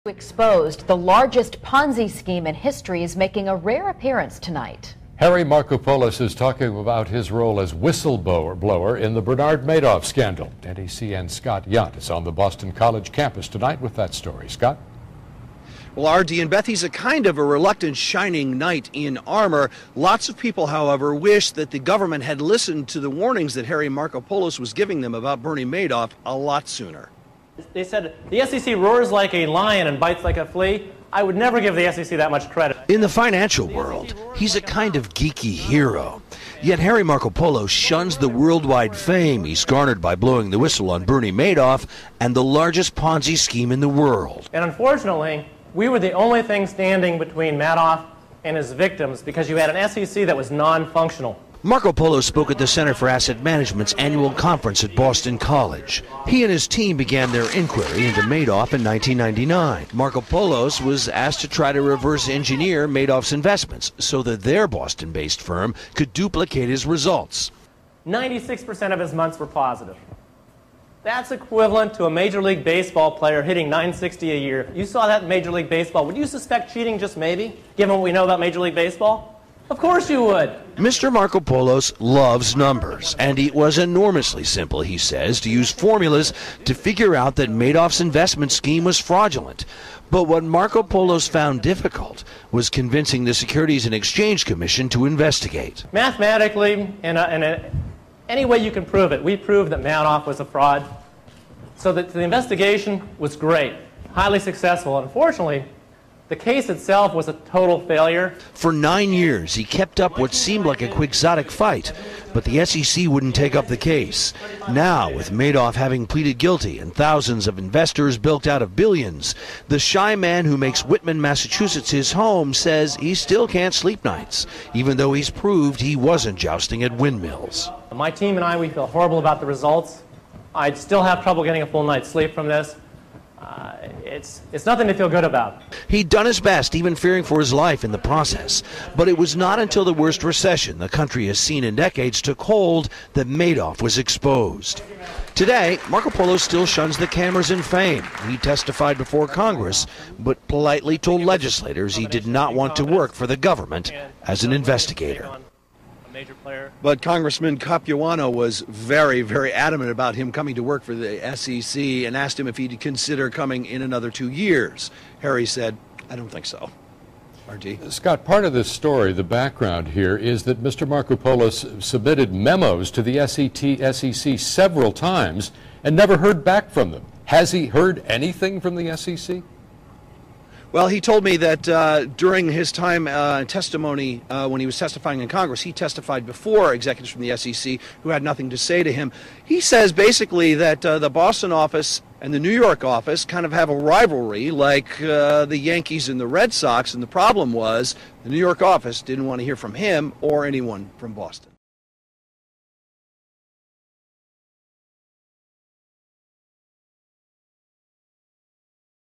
Exposed, the largest Ponzi scheme in history is making a rare appearance tonight. Harry Markopolos is talking about his role as whistleblower in the Bernard Madoff scandal. NECN's Scott Yount is on the Boston College campus tonight with that story. Scott? Well, RD and Beth, he's a kind of a reluctant shining knight in armor. Lots of people, however, wish that the government had listened to the warnings that Harry Markopolos was giving them about Bernie Madoff a lot sooner. They said the SEC roars like a lion and bites like a flea. I would never give the SEC that much credit. In the financial world, he's a kind of geeky hero. Yet Harry Markopolos shuns the worldwide fame he's garnered by blowing the whistle on Bernie Madoff and the largest Ponzi scheme in the world. And unfortunately, we were the only thing standing between Madoff and his victims because you had an SEC that was non-functional. Markopolos spoke at the Center for Asset Management's annual conference at Boston College. He and his team began their inquiry into Madoff in 1999. Markopolos was asked to try to reverse engineer Madoff's investments so that their Boston-based firm could duplicate his results. 96% of his months were positive. That's equivalent to a Major League Baseball player hitting .960 a year. You saw that in Major League Baseball. Would you suspect cheating just maybe, given what we know about Major League Baseball? Of course you would. Mr. Markopolos loves numbers, and it was enormously simple, he says, to use formulas to figure out that Madoff's investment scheme was fraudulent. But what Markopolos found difficult was convincing the Securities and Exchange Commission to investigate. Mathematically, in any way you can prove it, we proved that Madoff was a fraud. So that the investigation was great, highly successful. Unfortunately, the case itself was a total failure. For 9 years, he kept up what seemed like a quixotic fight, but the SEC wouldn't take up the case. Now, with Madoff having pleaded guilty and thousands of investors bilked out of billions, the shy man who makes Whitman, Massachusetts his home says he still can't sleep nights, even though he's proved he wasn't jousting at windmills. My team and I, we feel horrible about the results. I'd still have trouble getting a full night's sleep from this. It's nothing to feel good about. He'd done his best, even fearing for his life in the process. But it was not until the worst recession the country has seen in decades took hold that Madoff was exposed. Today, Markopolos still shuns the cameras and fame. He testified before Congress, but politely told legislators he did not want to work for the government as an investigator. But Congressman Capuano was very, very adamant about him coming to work for the SEC and asked him if he'd consider coming in another 2 years. Harry said, I don't think so. RD? Scott, part of this story, the background here, is that Mr. Markopolos submitted memos to the SEC several times and never heard back from them. Has he heard anything from the SEC? Well, he told me that during his time testimony, when he was testifying in Congress, he testified before executives from the SEC who had nothing to say to him. He says basically that the Boston office and the New York office kind of have a rivalry like the Yankees and the Red Sox, and the problem was the New York office didn't want to hear from him or anyone from Boston.